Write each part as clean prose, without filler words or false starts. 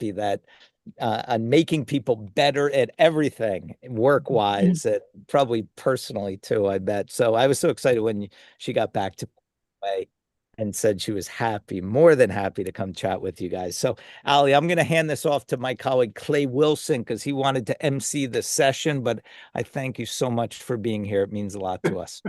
happy that on making people better at everything, work-wise, and probably personally too, I bet. So I was so excited when she got back to me and said she was happy, more than happy to come chat with you guys. So, Ali, I'm going to hand this off to my colleague Clay Wilson because he wanted to MC the session, but I thank you so much for being here. It means a lot to us.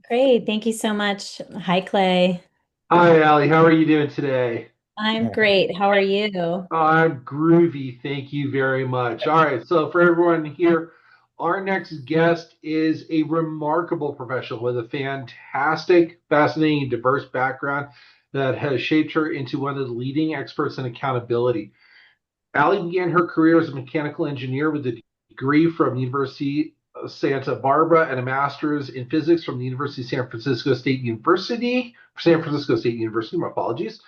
Great. Thank you so much. Hi, Clay. Hi, Allie. How are you doing today? I'm great. How are you? I'm groovy. Thank you very much. All right. So, for everyone here, our next guest is a remarkable professional with a fantastic, fascinating, diverse background that has shaped her into one of the leading experts in accountability. Allie began her career as a mechanical engineer with a degree from the University of Santa Barbara and a master's in physics from the University of San Francisco State University, my apologies.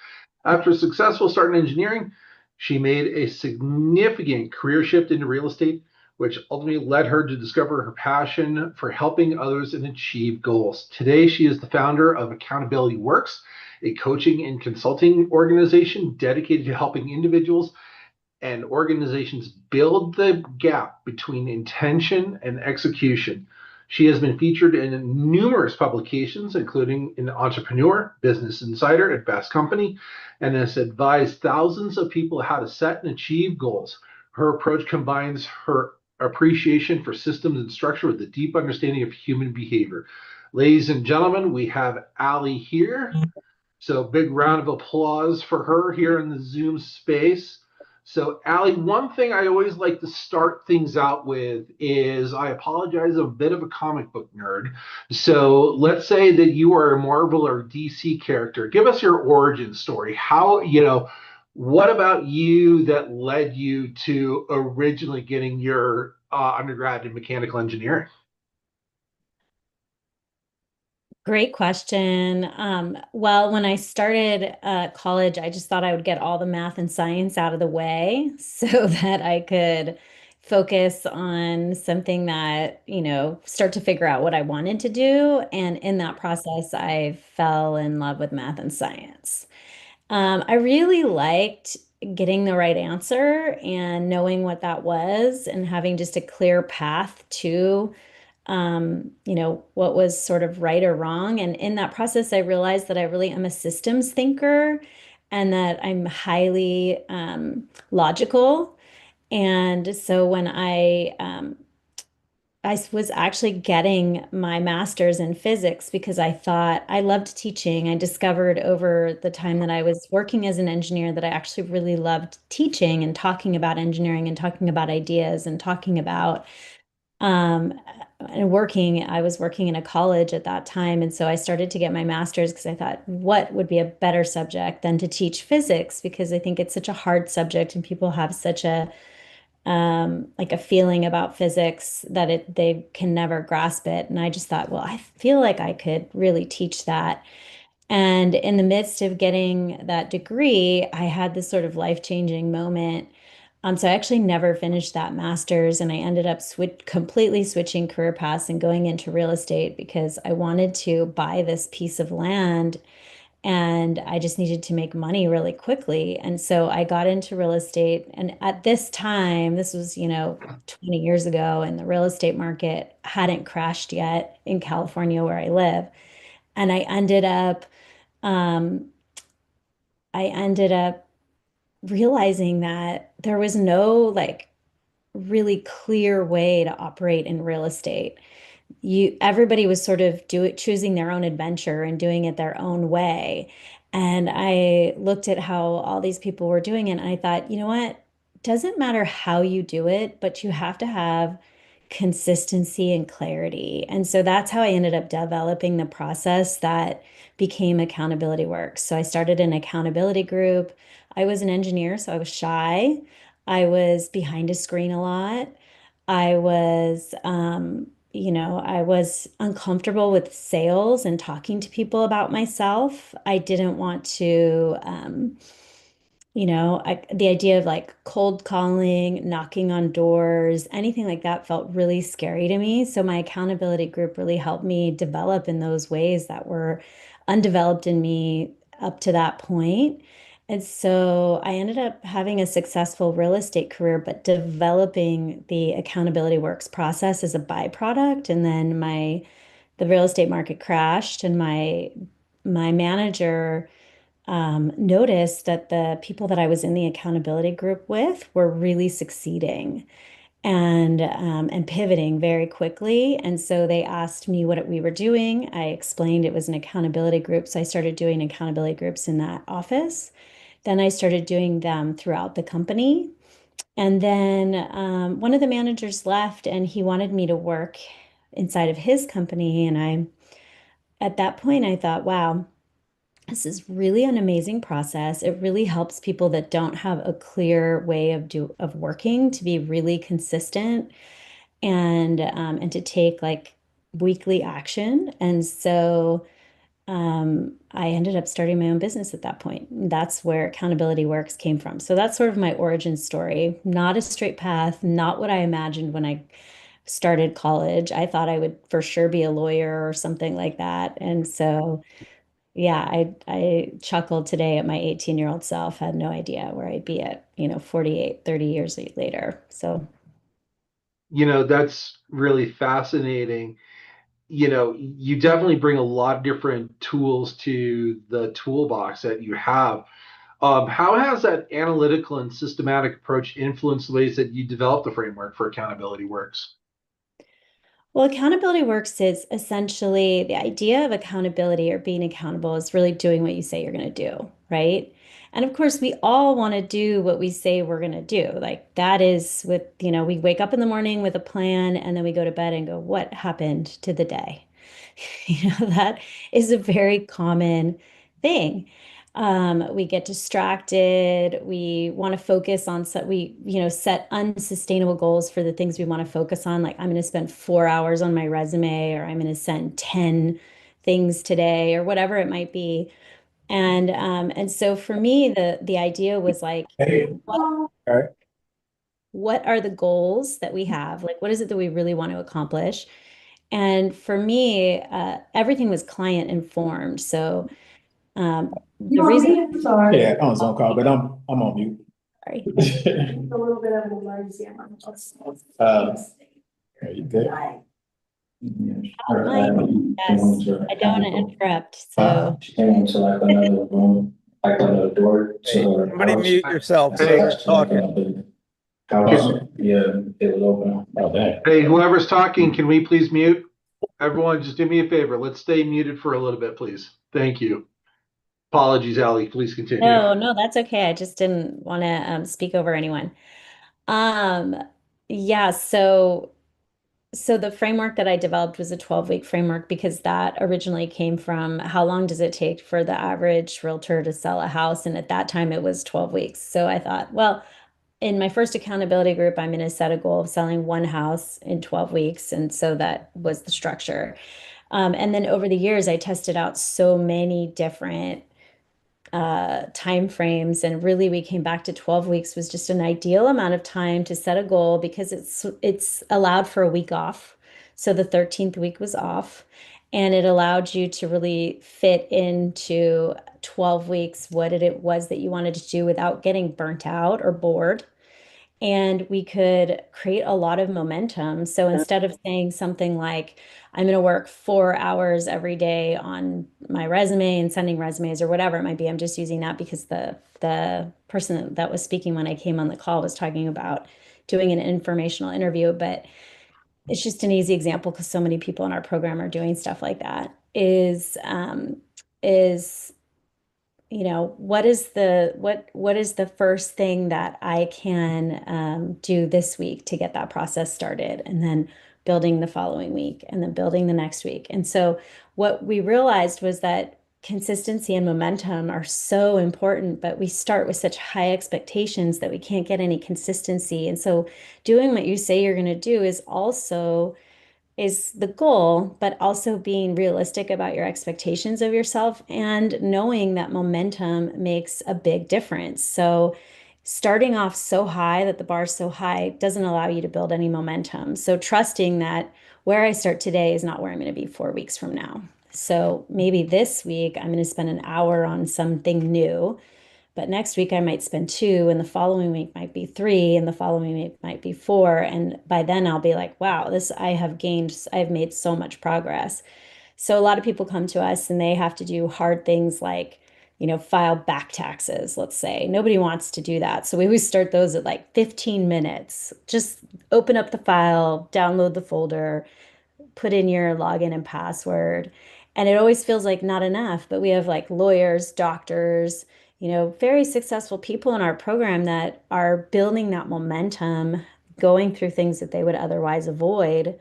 After a successful start in engineering, she made a significant career shift into real estate, which ultimately led her to discover her passion for helping others and achieve goals. Today, she is the founder of Accountability Works, a coaching and consulting organization dedicated to helping individuals and organizations build the gap between intention and execution. She has been featured in numerous publications, including in Entrepreneur, Business Insider, and Fast Company, and has advised thousands of people how to set and achieve goals. Her approach combines her appreciation for systems and structure with a deep understanding of human behavior. Ladies and gentlemen, we have Allie here. So big round of applause for her here in the Zoom space. So, Allie, one thing I always like to start things out with is I apologize, I'm a bit of a comic book nerd. So, let's say that you are a Marvel or DC character. Give us your origin story. What about you that led you to originally getting your undergrad in mechanical engineering? Great question. Well, when I started college, I just thought I would get all the math and science out of the way so that I could focus on something that, start to figure out what I wanted to do. And in that process, I fell in love with math and science. I really liked getting the right answer and knowing what that was and having just a clear path to what was sort of right or wrong. And in that process, I realized that I really am a systems thinker and that I'm highly logical. And so when I was actually getting my master's in physics because I thought I loved teaching. I discovered over the time that I was working as an engineer that I actually really loved teaching and talking about engineering and talking about ideas and talking about um, and I was working in a college at that time. And so I started to get my master's because I thought, what would be a better subject than to teach physics? Because I think it's such a hard subject and people have such a like a feeling about physics that they can never grasp it. And I just thought, well, I feel like I could really teach that. And in the midst of getting that degree, I had this sort of life-changing moment. So I actually never finished that master's, and I ended up completely switching career paths and going into real estate because I wanted to buy this piece of land and I just needed to make money really quickly. And so I got into real estate. And at this time, this was, 20 years ago, and the real estate market hadn't crashed yet in California where I live. And um, I ended up realizing that there was no like really clear way to operate in real estate. Everybody was sort of choosing their own adventure and doing it their own way. And I looked at how all these people were doing it, and I thought, you know what? Doesn't matter how you do it, but you have to have consistency and clarity. And so that's how I ended up developing the process that became Accountability Works. So I started an accountability group. I was an engineer, so I was shy. I was behind a screen a lot. I was, I was uncomfortable with sales and talking to people about myself. I didn't want to, the idea of like cold calling, knocking on doors, anything like that felt really scary to me. So my accountability group really helped me develop in those ways that were undeveloped in me up to that point. And so I ended up having a successful real estate career, but developing the accountability works process as a byproduct. And then the real estate market crashed, and my manager noticed that the people that I was in the accountability group with were really succeeding and pivoting very quickly. And so they asked me what we were doing. I explained it was an accountability group. So I started doing accountability groups in that office. Then I started doing them throughout the company. And then one of the managers left and he wanted me to work inside of his company. And at that point, I thought, wow, this is really an amazing process. It really helps people that don't have a clear way of working to be really consistent and to take like weekly action. And so I ended up starting my own business at that point. That's where Accountability Works came from. So that's sort of my origin story. Not a straight path, not what I imagined when I started college. I thought I would for sure be a lawyer or something like that. And so, yeah, I chuckled today at my 18-year-old self, had no idea where I'd be at, 48, 30 years later. So, That's really fascinating. You definitely bring a lot of different tools to the toolbox that you have. How has that analytical and systematic approach influenced the ways that you develop the framework for accountability works? well, accountability works is essentially the idea of accountability or being accountable is really doing what you say you're going to do, right? And of course, we all want to do what we say we're going to do. Like that is with, we wake up in the morning with a plan and then we go to bed and go, what happened to the day? That is a very common thing. We get distracted. We want to focus on set unsustainable goals for the things we want to focus on. Like I'm going to spend 4 hours on my resume, or I'm going to send 10 things today, or whatever it might be. And so for me, the idea was like, Hey, what, all right. what are the goals that we have? Like, what is it that we really want to accomplish? And for me, everything was client informed. So You the on reason, mute? Sorry. Yeah, on Zoom call, but I'm on mute. sorry. A little bit of an emergency. Are you good? Yes, I don't want to interrupt. So, She came into like another room, like another door to her Somebody house. mute yourself. Hey. Someone's talking. Yeah, it was open. Oh, dang. Hey, whoever's talking, can we please mute? Everyone, just do me a favor. Let's stay muted for a little bit, please. Thank you. Apologies, Ali. Please continue. no, that's okay. I just didn't want to speak over anyone. Um, yeah, so the framework that I developed was a 12-week framework because that originally came from how long does it take for the average realtor to sell a house? And at that time it was 12 weeks. So I thought, well, in my first accountability group, I'm going to set a goal of selling one house in 12 weeks. And so that was the structure. And then over the years, I tested out so many different time frames, and really we came back to 12 weeks was just an ideal amount of time to set a goal because it's allowed for a week off. So the 13th week was off, and it allowed you to really fit into 12 weeks what it was that you wanted to do without getting burnt out or bored, and we could create a lot of momentum. So instead of saying something like, I'm going to work 4 hours every day on my resume and sending resumes or whatever it might be, I'm just using that because the person that was speaking when I came on the call was talking about doing an informational interview, but it's just an easy example because so many people in our program are doing stuff like that. Is what is the first thing that I can do this week to get that process started, and then building the following week, and then building the next week. And so what we realized was that consistency and momentum are so important, but we start with such high expectations that we can't get any consistency. And so doing what you say you're going to do is the goal, but also being realistic about your expectations of yourself and knowing that momentum makes a big difference. So, starting off so high that the bar is so high doesn't allow you to build any momentum. So, trusting that where I start today is not where I'm going to be 4 weeks from now. So, maybe this week I'm going to spend an hour on something new, but next week I might spend 2, and the following week might be 3, and the following week might be 4. And by then I'll be like, wow, I've made so much progress. So a lot of people come to us and they have to do hard things like, file back taxes, let's say. Nobody wants to do that. So we always start those at like 15 minutes. Just open up the file, download the folder, put in your login and password. And it always feels like not enough, but we have like lawyers, doctors, very successful people in our program that are building that momentum, going through things that they would otherwise avoid.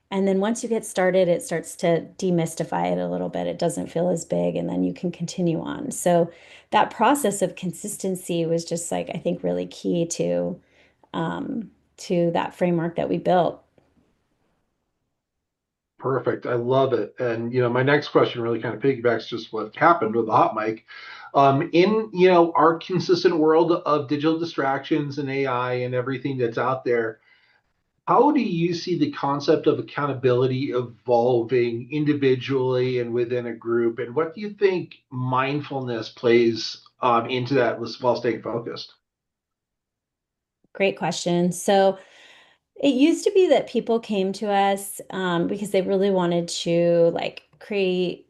And then once you get started, it starts to demystify it a little bit. It doesn't feel as big, and then you can continue on. So that process of consistency was just like, I think, really key to that framework that we built. Perfect. I love it. And my next question really kind of piggybacks just what happened with the hot mic. In our consistent world of digital distractions and AI and everything that's out there, how do you see the concept of accountability evolving individually and within a group? And what do you think mindfulness plays into that while staying focused? Great question. So it used to be that people came to us because they really wanted to like create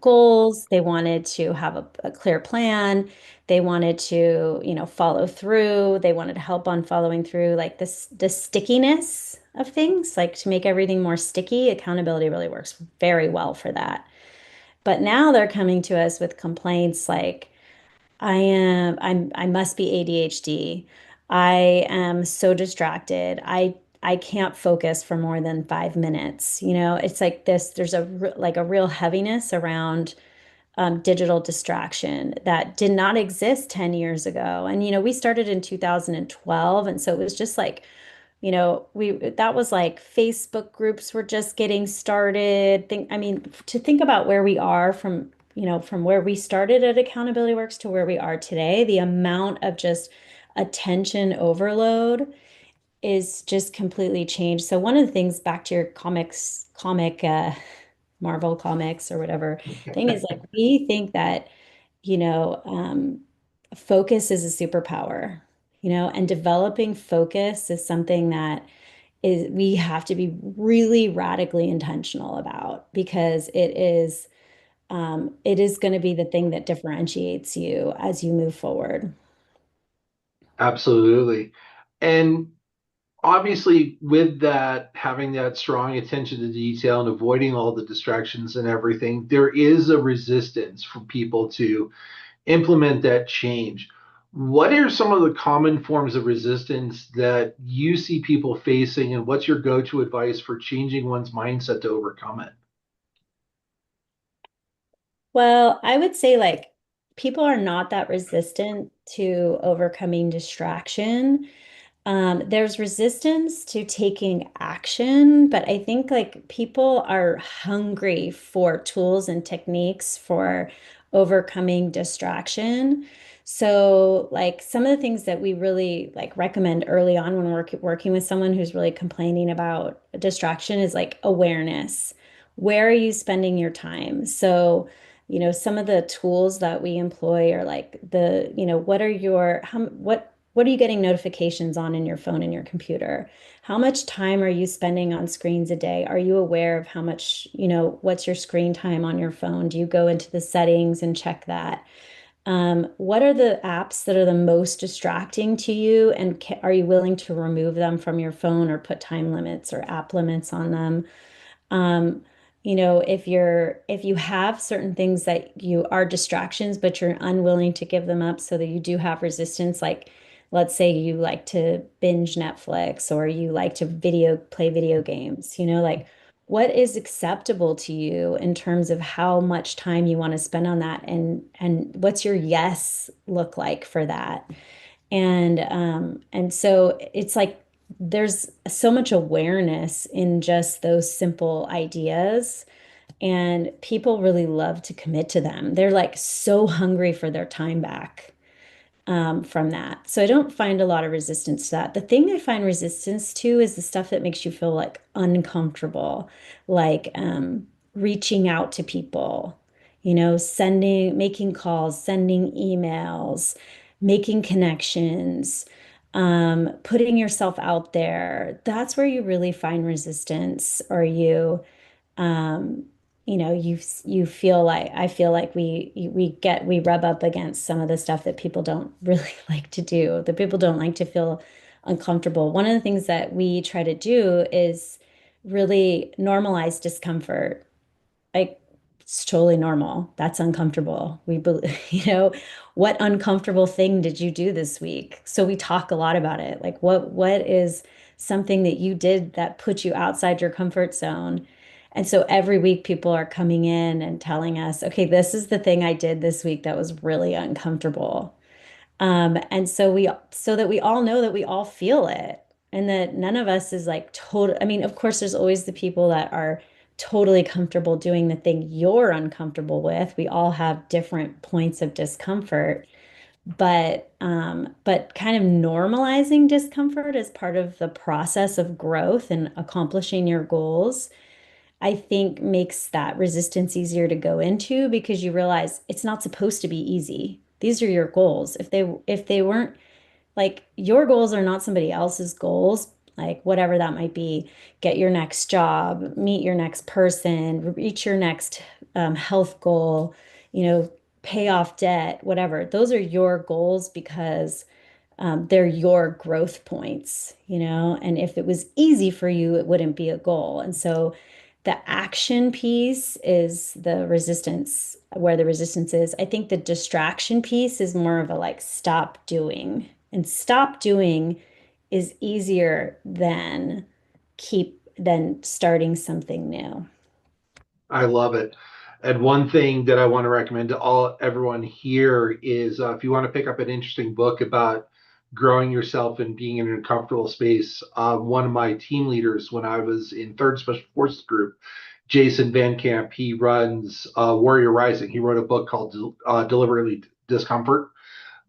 goals. They wanted to have a clear plan. They wanted to, follow through. They wanted help on following through, like the stickiness of things, like to make everything more sticky. Accountability really works very well for that. But now they're coming to us with complaints like, I must be ADHD. I am so distracted. I can't focus for more than 5 minutes. It's like this, there's like a real heaviness around digital distraction that did not exist 10 years ago. And, we started in 2012. And so it was just like, that was like Facebook groups were just getting started. To think about where we are from where we started at Accountability Works to where we are today, the amount of just attention overload is just completely changed. So one of the things, back to your Marvel comics or whatever thing, is like we think that, you know, um, focus is a superpower, and developing focus is something that is we have to be really radically intentional about, because it is going to be the thing that differentiates you as you move forward. Absolutely. And obviously, with that, having that strong attention to detail and avoiding all the distractions and everything, there is a resistance for people to implement that change. What are some of the common forms of resistance that you see people facing, and what's your go-to advice for changing one's mindset to overcome it? Well, I would say like people are not that resistant to overcoming distraction. There's resistance to taking action, but I think like people are hungry for tools and techniques for overcoming distraction. So, like some of the things that we really like recommend early on when we're working with someone who's really complaining about distraction is like awareness. Where are you spending your time? So, some of the tools that we employ are like what are your what are you getting notifications on in your phone and your computer? How much time are you spending on screens a day? Are you aware of how much, what's your screen time on your phone? Do you go into the settings and check that? What are the apps that are the most distracting to you? And are you willing to remove them from your phone or put time limits or app limits on them? Um, if you have certain things that you are distractions, but you're unwilling to give them up so that you do have resistance, like let's say you like to binge Netflix or you like to play video games, like what is acceptable to you in terms of how much time you want to spend on that, and what's your yes look like for that? And so it's like there's so much awareness in just those simple ideas, and people really love to commit to them. They're like so hungry for their time back from that. So I don't find a lot of resistance to that. The thing I find resistance to is the stuff that makes you feel like uncomfortable, like reaching out to people, making calls, sending emails, making connections, putting yourself out there. That's where you really find resistance, or um, you feel like I feel like we rub up against some of the stuff that people don't really like to do. That people don't like to feel uncomfortable. One of the things that we try to do is really normalize discomfort. Like, it's totally normal. That's uncomfortable. We believe, what uncomfortable thing did you do this week? So we talk a lot about it. Like, what is something that you did that put you outside your comfort zone? And so every week people are coming in and telling us, okay, this is the thing I did this week that was really uncomfortable. And so that we all know that we all feel it, and that none of us is like total. I mean, of course, there's always the people that are totally comfortable doing the thing you're uncomfortable with. We all have different points of discomfort, but kind of normalizing discomfort as part of the process of growth and accomplishing your goals, I think makes that resistance easier to go into, because you realize it's not supposed to be easy. These are your goals. If they weren't, like, your goals are not somebody else's goals, like whatever that might be. Get your next job, meet your next person, reach your next health goal, pay off debt, whatever. Those are your goals because they're your growth points, and if it was easy for you, it wouldn't be a goal. And so the action piece is the resistance, where the resistance is. I think the distraction piece is more of a like stop doing. And stop doing is easier than starting something new. I love it. And one thing that I want to recommend to everyone here is if you want to pick up an interesting book about growing yourself and being in an uncomfortable space, one of my team leaders when I was in Third Special Forces Group, Jason Van Camp, he runs Warrior Rising. He wrote a book called Deliberately Discomfort.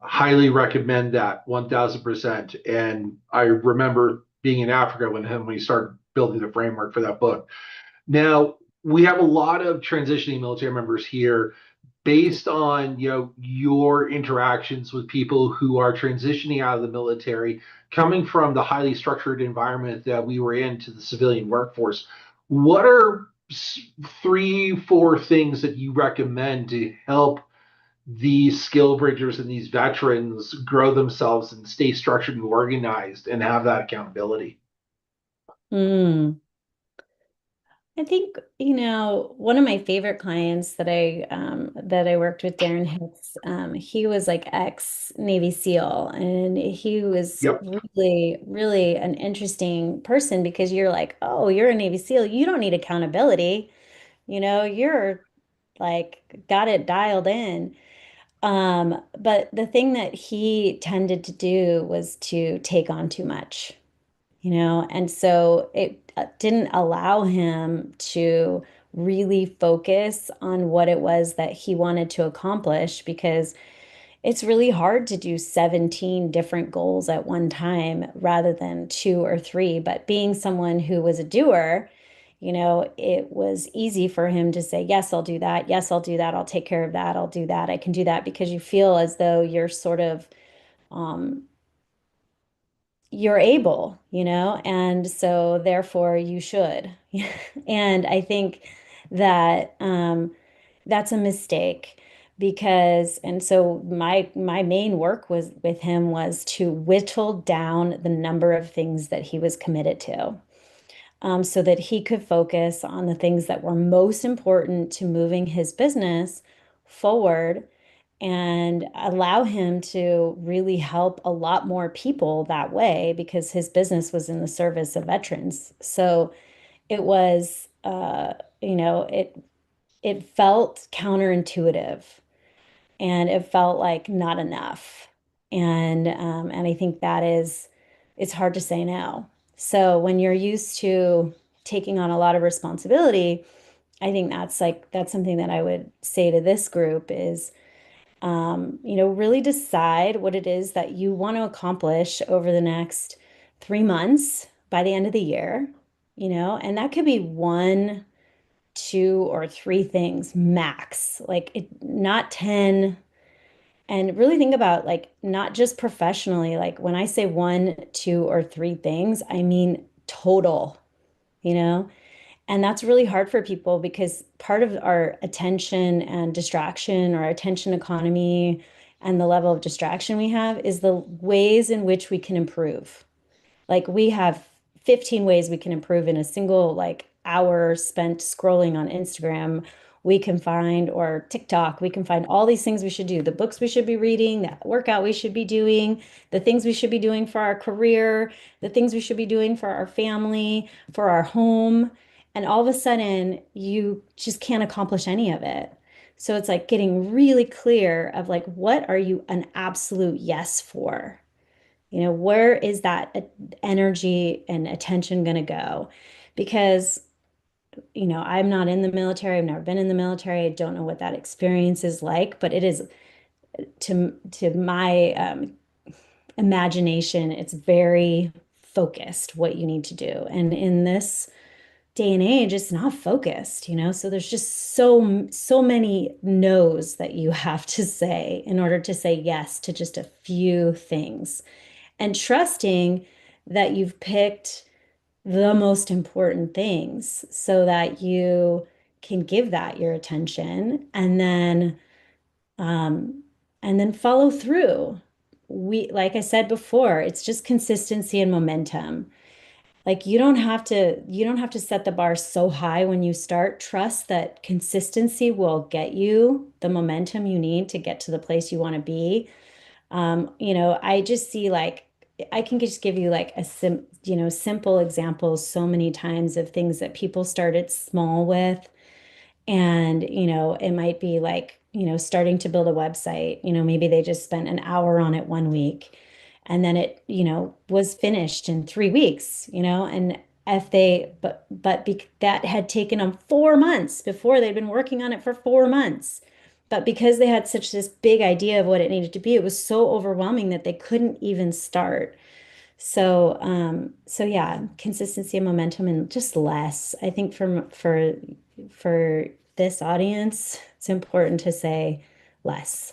Highly recommend that 1000%. And I remember being in Africa when we started building the framework for that book. Now, we have a lot of transitioning military members here based on your interactions with people who are transitioning out of the military, coming from the highly structured environment that we were in to the civilian workforce. What are 3, 4 things that you recommend to help these skill bridgers and these veterans grow themselves and stay structured and organized and have that accountability? Mm. I think, one of my favorite clients that I worked with, Darren Hicks, he was like ex Navy SEAL, and he was Yep. really, really an interesting person, because you're like, oh, you're a Navy SEAL, you don't need accountability, you're like got it dialed in. But the thing that he tended to do was to take on too much, and so it didn't allow him to really focus on what it was that he wanted to accomplish, because it's really hard to do 17 different goals at one time rather than 2 or 3. But being someone who was a doer, it was easy for him to say, yes, I'll do that. Yes, I'll do that. I'll take care of that. I'll do that. I can do that, because you feel as though you're sort of um, you're able, and so therefore you should. And I think that that's a mistake, because, and so my main work was with him was to whittle down the number of things that he was committed to, so that he could focus on the things that were most important to moving his business forward, and allow him to really help a lot more people that way, because his business was in the service of veterans. So it was, it felt counterintuitive, and it felt like not enough. And I think it's hard to say no. So when you're used to taking on a lot of responsibility, I think that's something that I would say to this group is, really decide what it is that you want to accomplish over the next 3 months by the end of the year, and that could be 1 two or three things max, like not 10. And really think about like not just professionally, like when I say one, two, or three things, I mean total, you know? And that's really hard for people because part of our attention and distraction or attention economy and the level of distraction we have is the ways in which we can improve. Like we have 15 ways we can improve in a single like hour spent scrolling on Instagram. We can find, or TikTok, we can find all these things we should do, the books we should be reading, the workout we should be doing, the things we should be doing for our career, the things we should be doing for our family, for our home. And all of a sudden, you just can't accomplish any of it. So it's like getting really clear of like, what are you an absolute yes for? You know, where is that energy and attention going to go? Because, you know, I'm not in the military. I've never been in the military. I don't know what that experience is like, but it is to my imagination, it's very focused what you need to do. And in this day and age, it's not focused, you know? So there's just so many no's that you have to say in order to say yes to just a few things and trusting that you've picked the most important things so that you can give that your attention um, and then follow through. Like I said before, it's just consistency and momentum. Like you don't have to set the bar so high when you start. Trust that consistency will get you the momentum you need to get to the place you want to be. You know, I just see like I can just give you like simple examples so many times of things that people started small with. And, you know, it might be like, you know, starting to build a website. You know, maybe they just spent an hour on it one week and then it, you know, was finished in 3 weeks, you know, and if they, that had taken them 4 months before they'd been working on it for 4 months. But because they had such this big idea of what it needed to be, it was so overwhelming that they couldn't even start. So yeah, consistency and momentum and just less. I think for this audience, it's important to say less.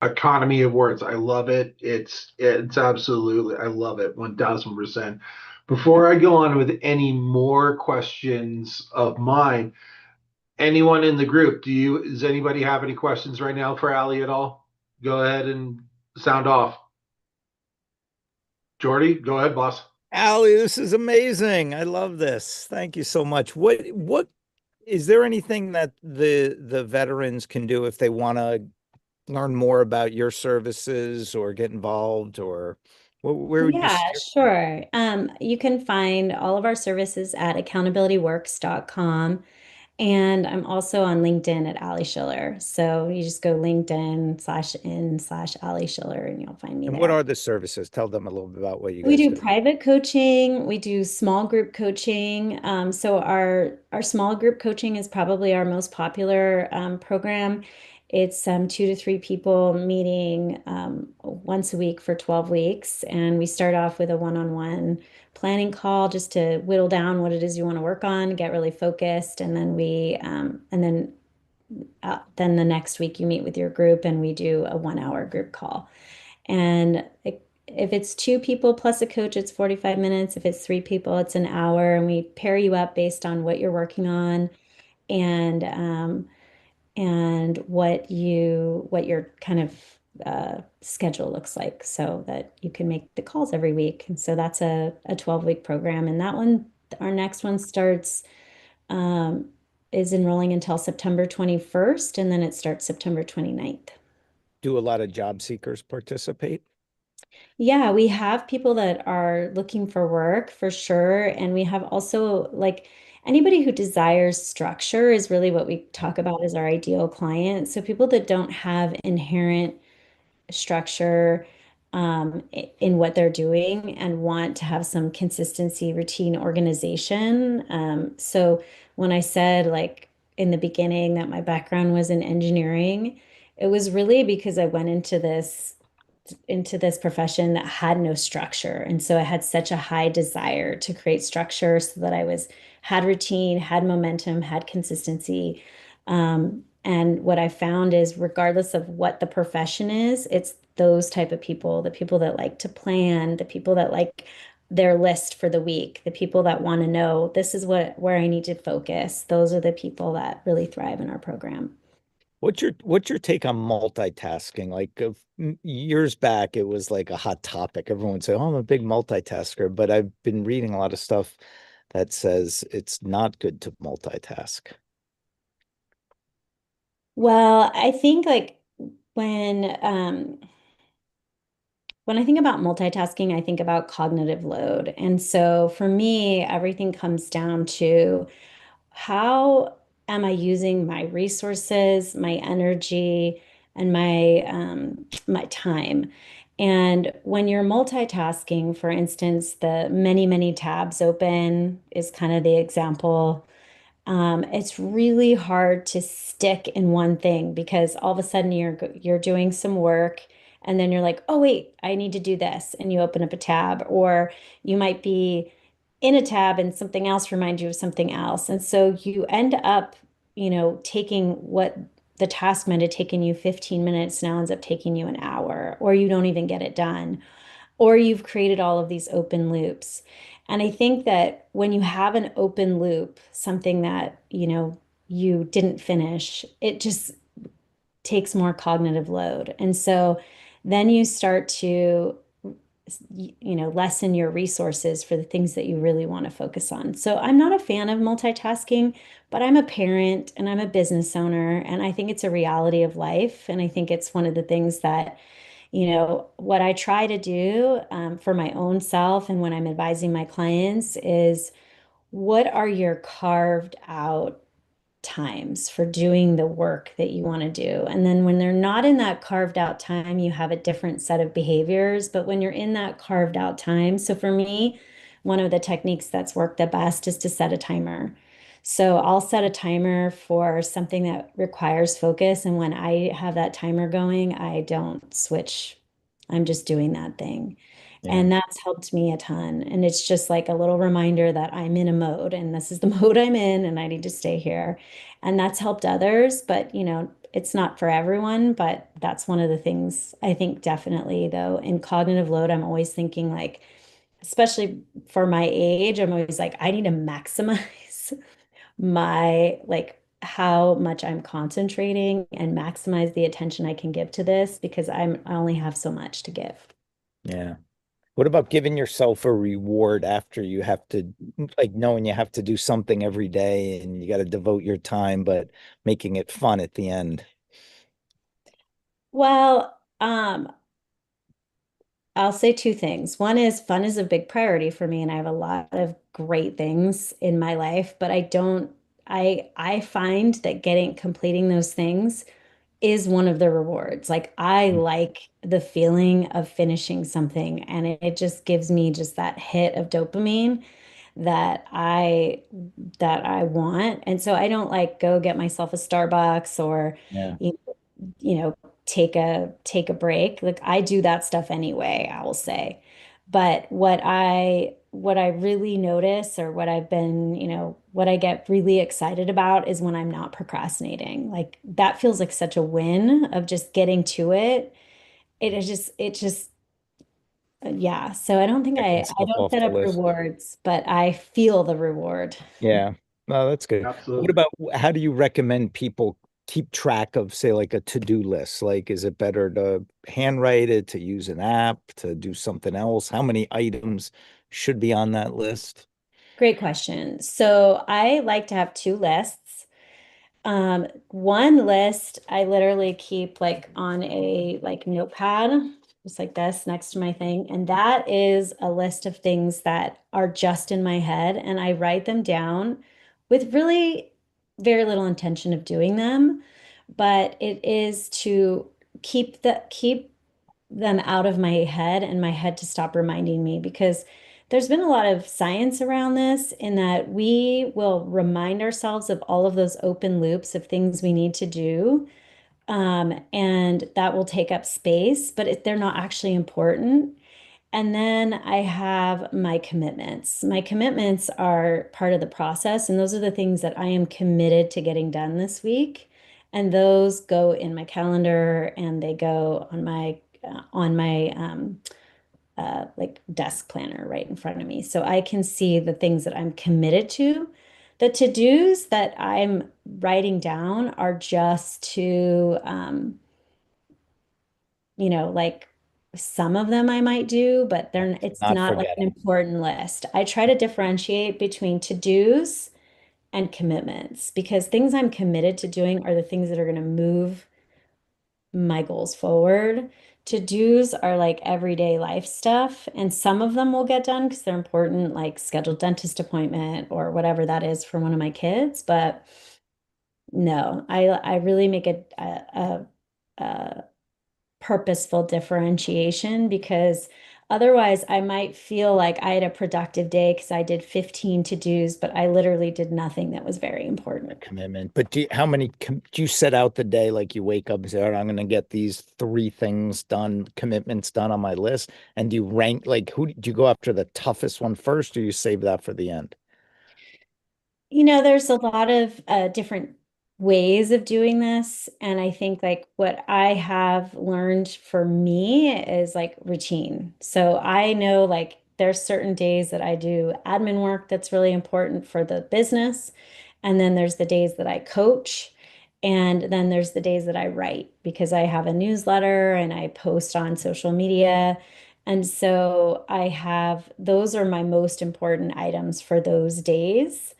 Economy of words. I love it. It's absolutely, I love it 1000%. Before I go on with any more questions of mine, anyone in the group, does anybody have any questions right now for Ali at all? Go ahead and sound off. Jordy, go ahead, boss. Allie, this is amazing. I love this. Thank you so much. What is there anything that the veterans can do if they want to learn more about your services or get involved or where would you Yeah, steer? sure. You can find all of our services at accountabilityworks.com. And I'm also on LinkedIn at Ali Schiller. So you just go LinkedIn/in/Ali Schiller and you'll find me And what there. are the services? Tell them a little bit about what you We guys do do. private coaching, we do small group coaching. So our small group coaching is probably our most popular program. It's 2 to 3 people meeting once a week for 12 weeks. And we start off with a one-on-one planning call just to whittle down what it is you want to work on, get really focused. And then then the next week you meet with your group and we do a 1 hour group call. And if it's 2 people plus a coach, it's 45 minutes. If it's 3 people, it's an hour. And we pair you up based on what you're working on and what your kind of schedule looks like so that you can make the calls every week. And so that's a 12-week program. And that one, our next one starts um, is enrolling until September 21st, and then it starts September 29th. Do a lot of job seekers participate? Yeah, we have people that are looking for work for sure. And we have also like anybody who desires structure is really what we talk about as our ideal client. So people that don't have inherent structure in what they're doing and want to have some consistency, routine, organization. So when I said like in the beginning that my background was in engineering, it was really because I went into this into this profession that had no structure. And so I had such a high desire to create structure so that I was had routine, had momentum, had consistency. And what I found is regardless of what the profession is, it's those type of people, the people that like to plan, the people that like their list for the week, the people that want to know this is where I need to focus. Those are the people that really thrive in our program. What's your take on multitasking? Like years back, it was like a hot topic. Everyone would say, "Oh, I'm a big multitasker," but I've been reading a lot of stuff that says it's not good to multitask. Well, I think like when I think about multitasking, I think about cognitive load. And so for me, everything comes down to how am I using my resources, my energy, and my time? And when you're multitasking, for instance, the many, many tabs open is kind of the example. It's really hard to stick in one thing because all of a sudden you're doing some work and then you're like, oh wait, I need to do this, and you open up a tab, or you might be in a tab and something else reminds you of something else. And so you end up, taking what the task might have taken you 15 minutes now ends up taking you an hour, or you don't even get it done, or you've created all of these open loops. And I think that when you have an open loop, something that, you didn't finish, it just takes more cognitive load. And so then you start to, lessen your resources for the things that you really want to focus on. So I'm not a fan of multitasking, but I'm a parent and I'm a business owner, and I think it's a reality of life. And I think it's one of the things that what I try to do for my own self and when I'm advising my clients is what are your carved out times for doing the work that you want to do? And then when they're not in that carved out time, you have a different set of behaviors. But when you're in that carved out time, so for me, one of the techniques that's worked the best is to set a timer. So I'll set a timer for something that requires focus. And when I have that timer going, I don't switch. I'm just doing that thing. Yeah. And that's helped me a ton. And it's just like a little reminder that I'm in a mode and this is the mode I'm in and I need to stay here. And that's helped others, but it's not for everyone, but that's one of the things I think definitely though in cognitive load, I'm always thinking like, especially for my age, I'm always like, I need to maximize my like how much I'm concentrating and maximize the attention I can give to this because I only have so much to give. Yeah. What about giving yourself a reward after you have to, like knowing you have to do something every day and you got to devote your time, but making it fun at the end? Well, I'll say two things. One is fun is a big priority for me, and I have a lot of great things in my life, but I find that getting completing those things is one of the rewards. Like I like the feeling of finishing something, and it just gives me just that hit of dopamine that I want. And so I don't like go get myself a Starbucks or Yeah. you you know, take a break. Like I do that stuff anyway, I will say. But what I really notice or what I've been, what I get really excited about is when I'm not procrastinating. Like that feels like such a win of just getting to it. It just yeah. So I don't think Checking I stuff don't off set the up list. rewards, but I feel the reward. Yeah. No, that's good. What Absolutely. about how do you recommend people keep track of, say, like a to-do list? Like, is it better to handwrite it, to use an app, to do something else? How many items should be on that list? Great question. So I like to have two lists. One list I literally keep like on a like notepad, just like this next to my thing. And that is a list of things that are just in my head. And I write them down with really very little intention of doing them. But it is to keep them out of my head and my head to stop reminding me because there's been a lot of science around this in that we will remind ourselves of all of those open loops of things we need to do And that will take up space, but they're not actually important. And then I have my commitments. My commitments are part of the process, and those are the things that I am committed to getting done this week. And those go in my calendar and they go on my like desk planner right in front of me. So I can see the things that I'm committed to. The to-dos that I'm writing down are just to like some of them I might do, but it's Not not like an forgetting. important list. I try to differentiate between to-dos and commitments because things I'm committed to doing are the things that are going to move my goals forward. To-dos are like everyday life stuff, and some of them will get done because they're important, like scheduled dentist appointment or whatever that is for one of my kids. But no, I really make a purposeful differentiation because otherwise I might feel like I had a productive day because I did 15 to-dos, but I literally did nothing that was very A important. commitment. But how many do you set out the day? Like you wake up and say, all right, I'm going to get these three things done, commitments done on my list. And do you rank, like, who do you go after the toughest one first, or you save that for the end? There's a lot of different ways of doing this. And I think like what I have learned for me is like routine. So I know like there's certain days that I do admin work that's really important for the business. And then there's the days that I coach. And then there's the days that I write because I have a newsletter and I post on social media. And so those are my most important items for those days.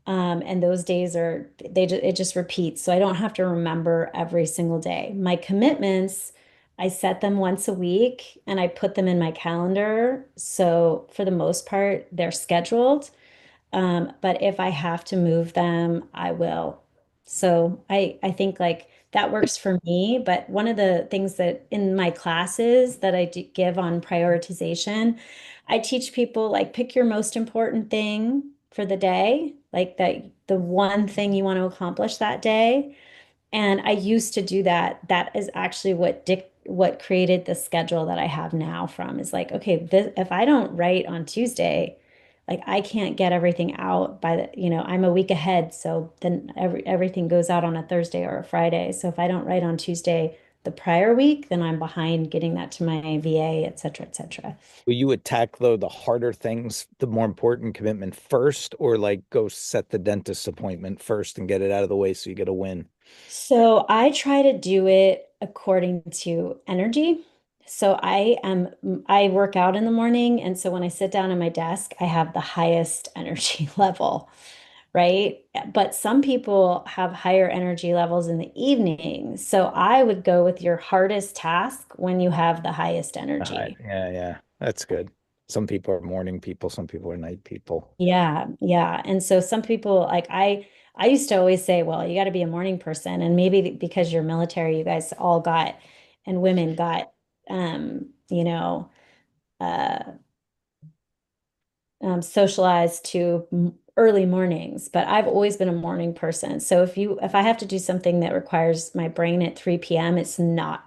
And those days it just repeats. So I don't have to remember every single day. My commitments, I set them once a week and I put them in my calendar. So for the most part, they're scheduled. But if I have to move them, I will. So I think like that works for me. But one of the things that in my classes that I do give on prioritization, I teach people like pick your most important thing for the day, like that the one thing you want to accomplish that day. And I used to do that. That is actually what created the schedule that I have now from is like, okay, if I don't write on Tuesday, like I can't get everything out I'm a week ahead. So then everything goes out on a Thursday or a Friday. So if I don't write on Tuesday the prior week, then I'm behind getting that to my VA, et cetera, et cetera. Will you attack though the harder things, the more important commitment first, or like go set the dentist appointment first and get it out of the way so you get a win? So I try to do it according to energy. So I work out in the morning, and so when I sit down at my desk, I have the highest energy level, right? But some people have higher energy levels in the evening. So I would go with your hardest task when you have the highest energy. Yeah, yeah, that's good. Some people are morning people, some people are night people. Yeah, yeah. And so some people like I used to always say, well, you got to be a morning person and maybe because you're military, you guys all got and women got um, you know, uh socialized to early mornings, but I've always been a morning person. So if I have to do something that requires my brain at 3 p.m., it's not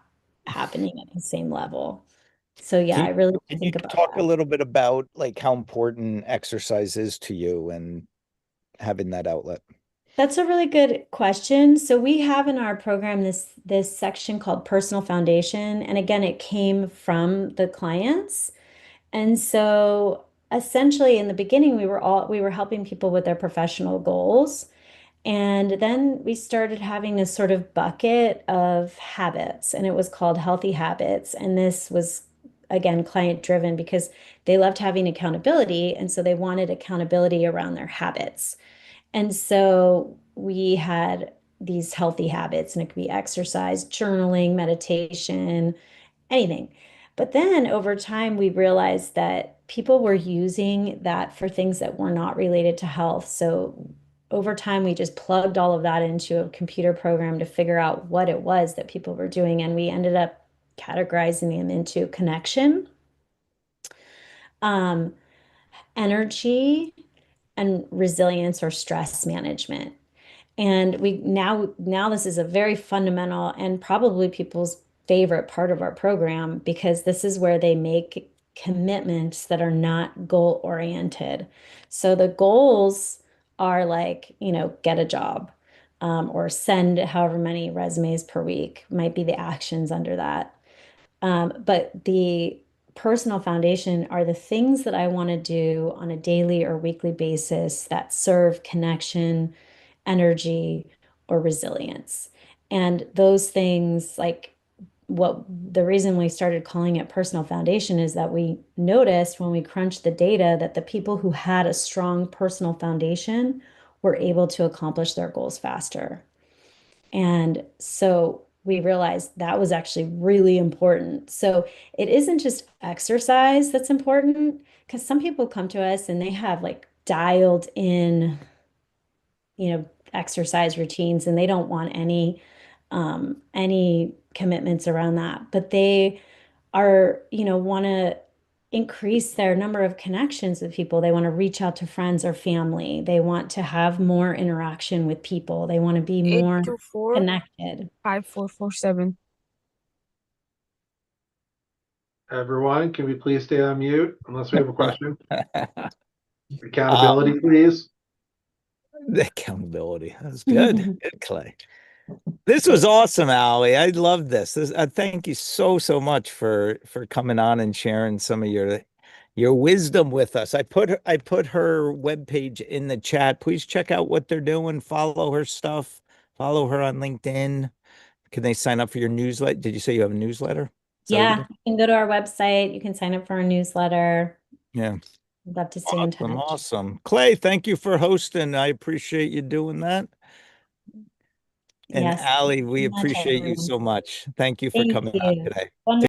happening at the same level. So yeah, Can I you, really can you think about talk a that. little bit about like how important exercise is to you and having that outlet? That's a really good question. So we have in our program this section called Personal Foundation, and again, it came from the clients. And so essentially in the beginning we were helping people with their professional goals. And then we started having this sort of bucket of habits, and it was called Healthy Habits. And this was again client driven because they loved having accountability, and so they wanted accountability around their habits. And so we had these healthy habits, and it could be exercise, journaling, meditation, anything. But then over time, we realized that people were using that for things that were not related to health. So over time, we just plugged all of that into a computer program to figure out what it was that people were doing. And we ended up categorizing them into connection, um, energy, and resilience or stress management. And we now this is a very fundamental and probably people's favorite part of our program because this is where they make commitments that are not goal oriented. So the goals are like, get a job, or send however many resumes per week might be the actions under that. But the personal foundation are the things that I want to do on a daily or weekly basis that serve connection, energy, or resilience. And those things, like what the reason we started calling it personal foundation is that we noticed when we crunched the data that the people who had a strong personal foundation were able to accomplish their goals faster. And so we realized that was actually really important. So it isn't just exercise that's important, because some people come to us and they have like dialed in, exercise routines and they don't want any commitments around that. But they are, want to increase their number of connections with people. They want to reach out to friends or family. They want to have more interaction with people. They want to be more 824 connected. 5447. Everyone, can we please stay on mute unless we have a question? Accountability, please. The accountability. That's good. Good, Clay. This was awesome, Allie. I love this. Thank you so much for coming on and sharing some of your wisdom with us. I put her webpage in the chat. Please check out what they're doing. Follow her stuff. Follow her on LinkedIn. Can they sign up for your newsletter? Did you say you have a newsletter? Yeah, you can go to our website. You can sign up for our newsletter. Yeah. I'd love to stay in touch. Awesome. Clay, thank you for hosting. I appreciate you doing that. And Yes, Allie, we much, appreciate you everyone. so much. Thank you for Thank coming on you. today. Wonderful.